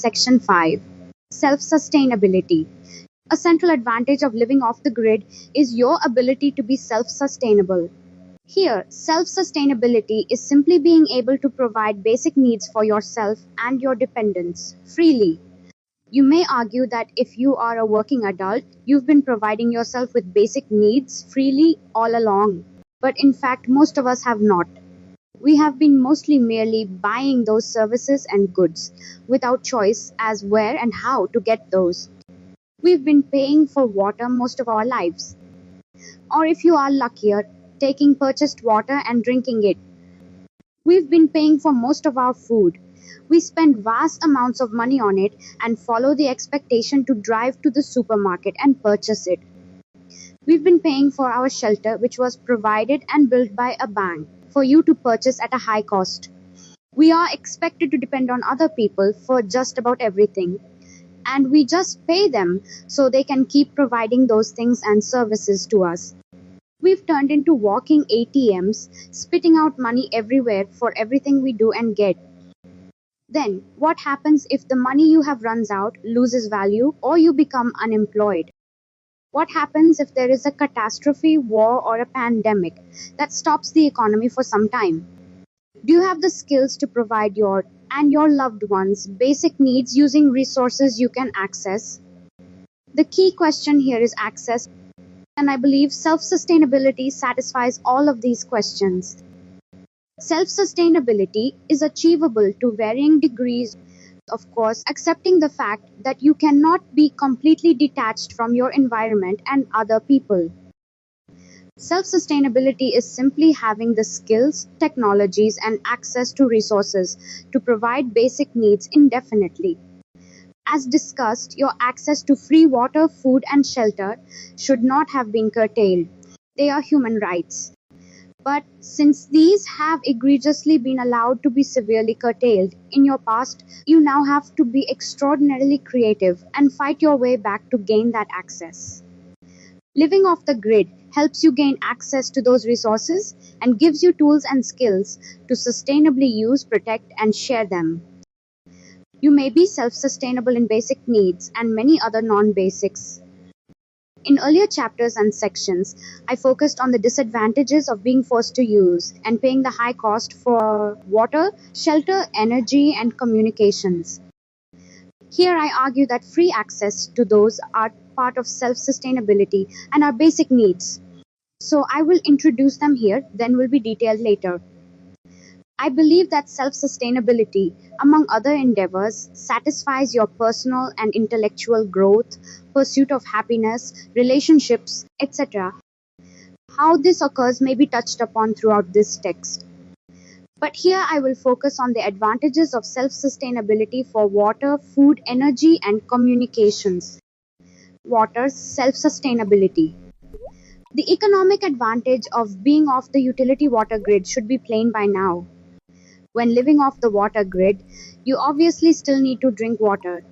Section 5, Self-Sustainability. A central advantage of living off the grid is your ability to be self-sustainable. Here, self-sustainability is simply being able to provide basic needs for yourself and your dependents freely. You may argue that if you are a working adult, you've been providing yourself with basic needs freely all along. But in fact, most of us have not. We have been mostly merely buying those services and goods without choice as where and how to get those. We've been paying for water most of our lives. Or if you are luckier, taking purchased water and drinking it. We've been paying for most of our food. We spend vast amounts of money on it and follow the expectation to drive to the supermarket and purchase it. We've been paying for our shelter, which was provided and built by a bank for you to purchase at a high cost. We are expected to depend on other people for just about everything, and we just pay them so they can keep providing those things and services to us. We've turned into walking ATMs, spitting out money everywhere for everything we do and get. Then, what happens if the money you have runs out, loses value, or you become unemployed? What happens if there is a catastrophe, war, or a pandemic that stops the economy for some time? Do you have the skills to provide your and your loved ones basic needs using resources you can access? The key question here is access, and I believe self-sustainability satisfies all of these questions. Self-sustainability is achievable to varying degrees, of course, accepting the fact that you cannot be completely detached from your environment and other people. Self-sustainability is simply having the skills, technologies, and access to resources to provide basic needs indefinitely. As discussed, your access to free water, food, and shelter should not have been curtailed. They are human rights. But since these have egregiously been allowed to be severely curtailed in your past, you now have to be extraordinarily creative and fight your way back to gain that access. Living off the grid helps you gain access to those resources and gives you tools and skills to sustainably use, protect, and share them. You may be self-sustainable in basic needs and many other non-basics. In earlier chapters and sections, I focused on the disadvantages of being forced to use and paying the high cost for water, shelter, energy, and communications. Here I argue that free access to those are part of self-sustainability and are basic needs. So I will introduce them here, then will be detailed later. I believe that self-sustainability, among other endeavors, satisfies your personal and intellectual growth, pursuit of happiness, relationships, etc. How this occurs may be touched upon throughout this text. But here I will focus on the advantages of self-sustainability for water, food, energy, and communications. Water self-sustainability. The economic advantage of being off the utility water grid should be plain by now. When living off the water grid, you obviously still need to drink water.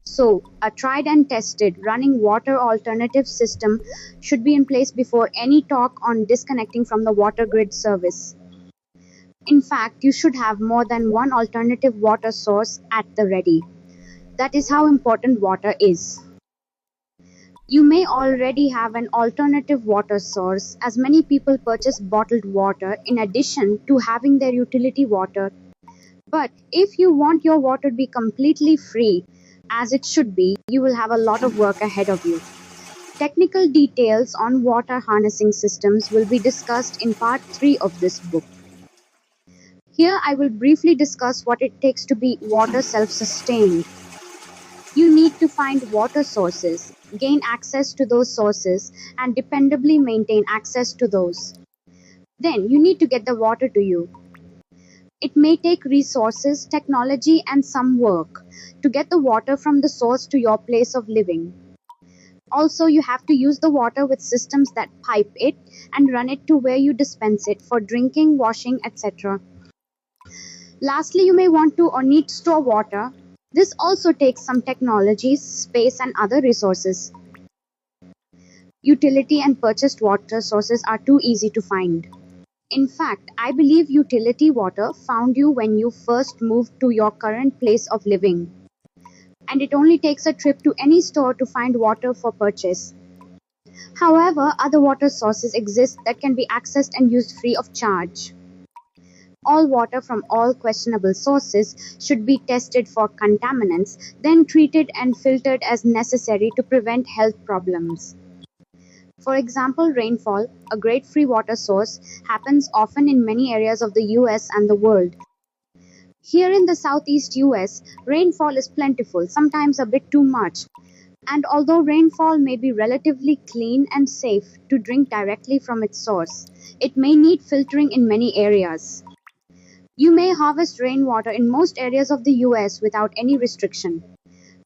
So, a tried and tested running water alternative system should be in place before any talk on disconnecting from the water grid service. In fact, you should have more than one alternative water source at the ready. That is how important water is. You may already have an alternative water source, as many people purchase bottled water in addition to having their utility water. But if you want your water to be completely free, as it should be, you will have a lot of work ahead of you. Technical details on water harnessing systems will be discussed in part 3 of this book. Here I will briefly discuss what it takes to be water self-sustained. You need to find water sources, gain access to those sources, and dependably maintain access to those. Then you need to get the water to you. It may take resources, technology, and some work to get the water from the source to your place of living. Also, you have to use the water with systems that pipe it and run it to where you dispense it for drinking, washing, etc. Lastly, you may want to or need to store water. This also takes some technologies, space, and other resources. Utility and purchased water sources are too easy to find. In fact, I believe utility water found you when you first moved to your current place of living. and it only takes a trip to any store to find water for purchase. However, other water sources exist that can be accessed and used free of charge. All water from all questionable sources should be tested for contaminants, then treated and filtered as necessary to prevent health problems. For example, rainfall, a great free water source, happens often in many areas of the US and the world. Here in the southeast US, rainfall is plentiful, sometimes a bit too much. And although rainfall may be relatively clean and safe to drink directly from its source, it may need filtering in many areas. You may harvest rainwater in most areas of the US without any restriction.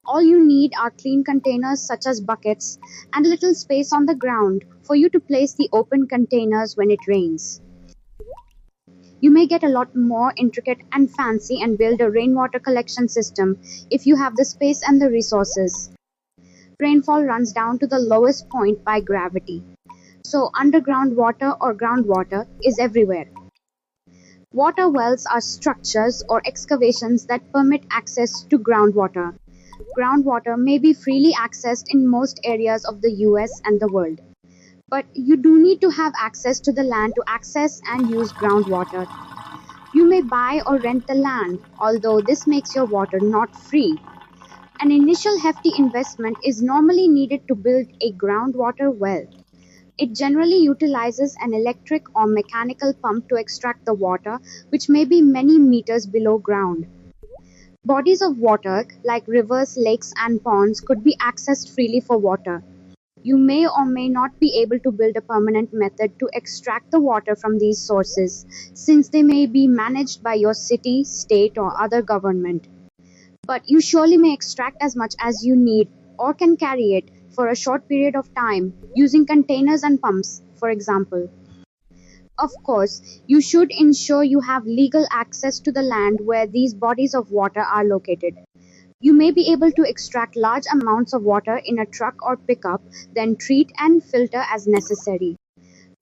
All you need are clean containers such as buckets and a little space on the ground for you to place the open containers when it rains. You may get a lot more intricate and fancy and build a rainwater collection system if you have the space and the resources. Rainfall runs down to the lowest point by gravity. So underground water or groundwater is everywhere. Water wells are structures or excavations that permit access to groundwater. Groundwater may be freely accessed in most areas of the US and the world. But you do need to have access to the land to access and use groundwater. You may buy or rent the land, although this makes your water not free. An initial hefty investment is normally needed to build a groundwater well. It generally utilizes an electric or mechanical pump to extract the water, which may be many meters below ground. Bodies of water, like rivers, lakes, and ponds, could be accessed freely for water. You may or may not be able to build a permanent method to extract the water from these sources, since they may be managed by your city, state, or other government. But you surely may extract as much as you need or can carry it for a short period of time using containers and pumps, for example. Of course, you should ensure you have legal access to the land where these bodies of water are located. You may be able to extract large amounts of water in a truck or pickup, then treat and filter as necessary.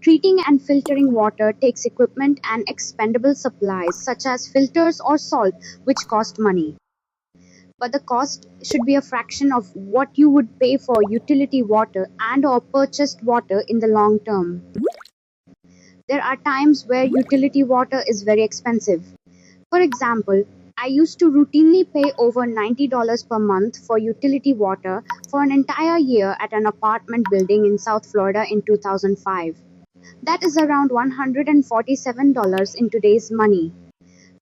Treating and filtering water takes equipment and expendable supplies such as filters or salt, which cost money. But the cost should be a fraction of what you would pay for utility water and or purchased water in the long term. There are times where utility water is very expensive. For example, I used to routinely pay over $90 per month for utility water for an entire year at an apartment building in South Florida in 2005. That is around $147 in today's money.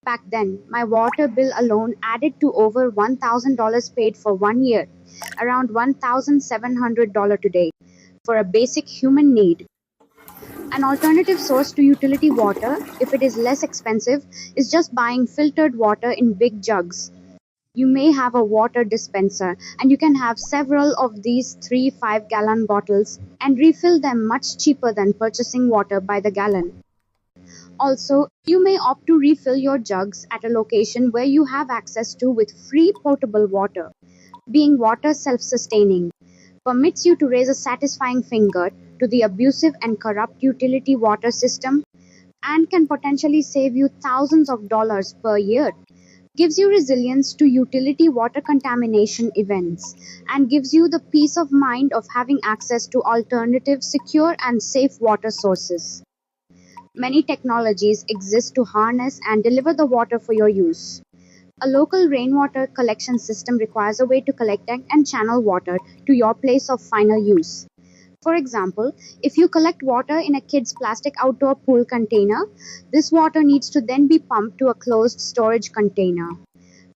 Back then, my water bill alone added to over $1,000 paid for 1 year, around $1,700 today, for a basic human need. An alternative source to utility water, if it is less expensive, is just buying filtered water in big jugs. You may have a water dispenser, and you can have several of these 3 5-gallon bottles and refill them much cheaper than purchasing water by the gallon. Also, you may opt to refill your jugs at a location where you have access to with free potable water. Being water self-sustaining permits you to raise a satisfying finger to the abusive and corrupt utility water system and can potentially save you thousands of dollars per year. Gives you resilience to utility water contamination events and gives you the peace of mind of having access to alternative, secure, and safe water sources. Many technologies exist to harness and deliver the water for your use. A local rainwater collection system requires a way to collect and channel water to your place of final use. For example, if you collect water in a kid's plastic outdoor pool container, this water needs to then be pumped to a closed storage container.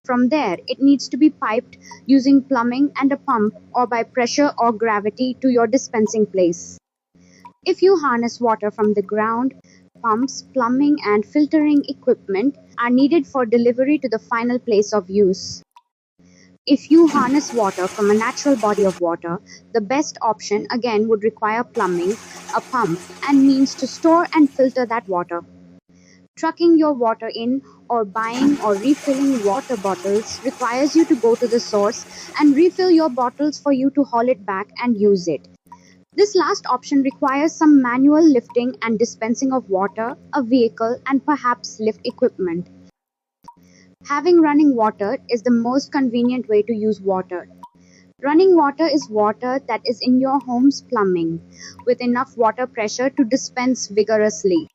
From there, it needs to be piped using plumbing and a pump or by pressure or gravity to your dispensing place. If you harness water from the ground, pumps, plumbing, and filtering equipment are needed for delivery to the final place of use. If you harness water from a natural body of water, the best option again would require plumbing, a pump, and means to store and filter that water. Trucking your water in or buying or refilling water bottles requires you to go to the source and refill your bottles for you to haul it back and use it. This last option requires some manual lifting and dispensing of water, a vehicle, and perhaps lift equipment. Having running water is the most convenient way to use water. Running water is water that is in your home's plumbing, with enough water pressure to dispense vigorously.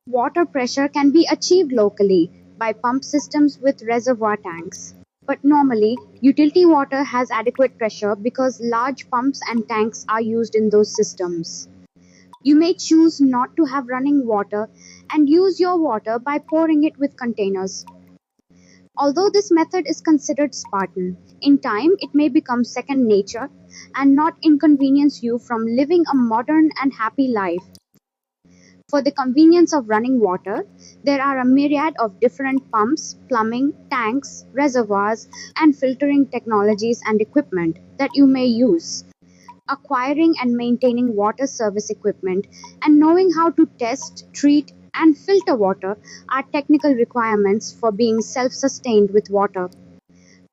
Water pressure can be achieved locally by pump systems with reservoir tanks. But normally, utility water has adequate pressure because large pumps and tanks are used in those systems. You may choose not to have running water and use your water by pouring it with containers. Although this method is considered Spartan, in time it may become second nature and not inconvenience you from living a modern and happy life. For the convenience of running water, there are a myriad of different pumps, plumbing, tanks, reservoirs, and filtering technologies and equipment that you may use. Acquiring and maintaining water service equipment and knowing how to test, treat, and filter water are technical requirements for being self-sustained with water.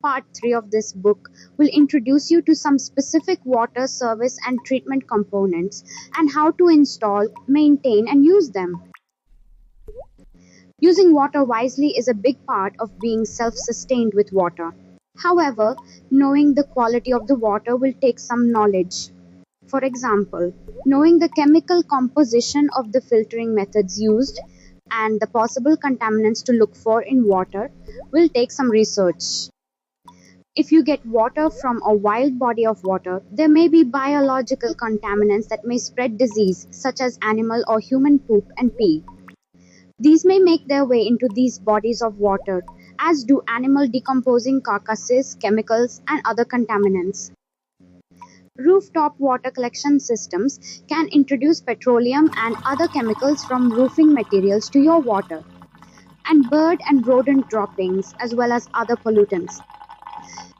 Part 3 of this book will introduce you to some specific water service and treatment components and how to install, maintain, and use them. Using water wisely is a big part of being self-sustained with water. However, knowing the quality of the water will take some knowledge. For example, knowing the chemical composition of the filtering methods used and the possible contaminants to look for in water will take some research. If you get water from a wild body of water, there may be biological contaminants that may spread disease, such as animal or human poop and pee. These may make their way into these bodies of water, as do animal decomposing carcasses, chemicals, and other contaminants. Rooftop water collection systems can introduce petroleum and other chemicals from roofing materials to your water, and bird and rodent droppings as well as other pollutants.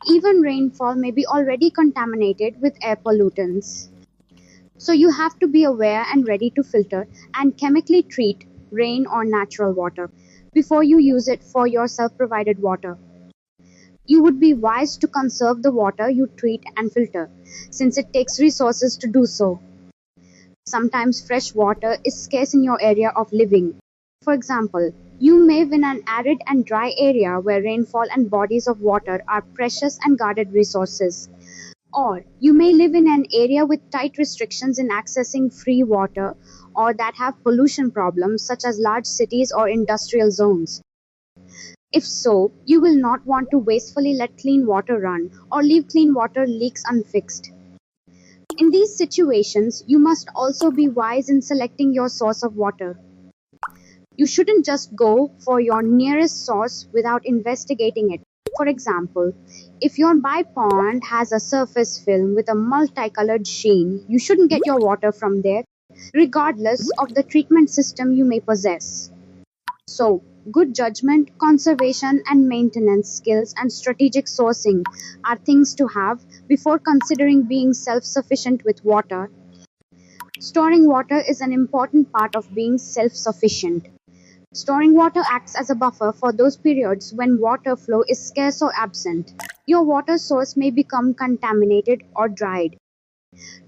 Even rainfall may be already contaminated with air pollutants. So you have to be aware and ready to filter and chemically treat rain or natural water before you use it for your self-provided water. You would be wise to conserve the water you treat and filter, since it takes resources to do so. Sometimes fresh water is scarce in your area of living. For example, you may live in an arid and dry area where rainfall and bodies of water are precious and guarded resources. Or you may live in an area with tight restrictions in accessing free water or that have pollution problems such as large cities or industrial zones. If so, you will not want to wastefully let clean water run or leave clean water leaks unfixed. In these situations, you must also be wise in selecting your source of water. You shouldn't just go for your nearest source without investigating it. For example, if your by pond has a surface film with a multicolored sheen, you shouldn't get your water from there, regardless of the treatment system you may possess. So, good judgment, conservation and maintenance skills and strategic sourcing are things to have before considering being self-sufficient with water. Storing water is an important part of being self-sufficient. Storing water acts as a buffer for those periods when water flow is scarce or absent. Your water source may become contaminated or dried.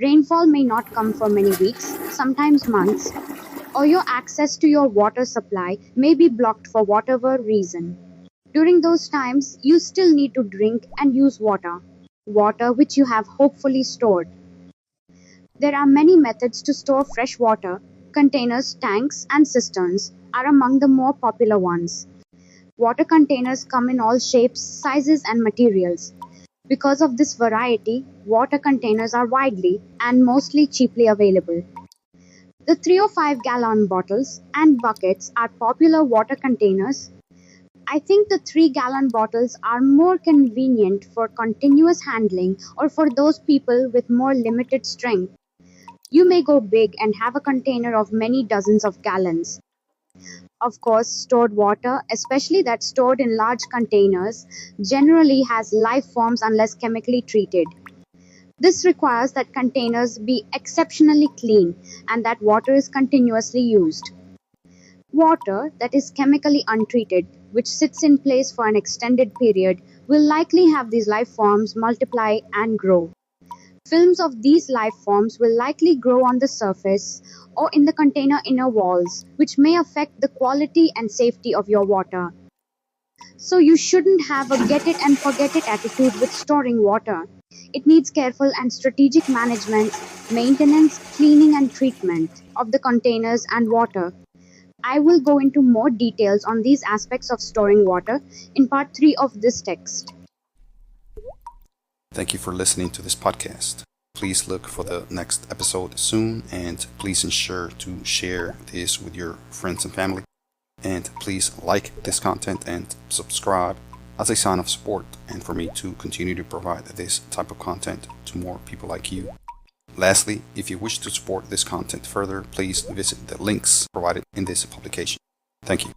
Rainfall may not come for many weeks, sometimes months, or your access to your water supply may be blocked for whatever reason. During those times, you still need to drink and use water which you have hopefully stored. There are many methods to store fresh water. Containers, tanks, and cisterns are among the more popular ones. Water containers come in all shapes, sizes, and materials. Because of this variety, water containers are widely and mostly cheaply available. The 3 or 5 gallon bottles and buckets are popular water containers. I think the 3-gallon bottles are more convenient for continuous handling or for those people with more limited strength. You may go big and have a container of many dozens of gallons. Of course, stored water, especially that stored in large containers, generally has life forms unless chemically treated. This requires that containers be exceptionally clean and that water is continuously used. Water that is chemically untreated, which sits in place for an extended period, will likely have these life forms multiply and grow. Films of these life forms will likely grow on the surface or in the container inner walls, which may affect the quality and safety of your water. So you shouldn't have a get it and forget it attitude with storing water. It needs careful and strategic management, maintenance, cleaning and treatment of the containers and water. I will go into more details on these aspects of storing water in part 3 of this text. Thank you for listening to this podcast. Please look for the next episode soon, and please ensure to share this with your friends and family. And please like this content and subscribe as a sign of support and for me to continue to provide this type of content to more people like you. Lastly, if you wish to support this content further, please visit the links provided in this publication. Thank you.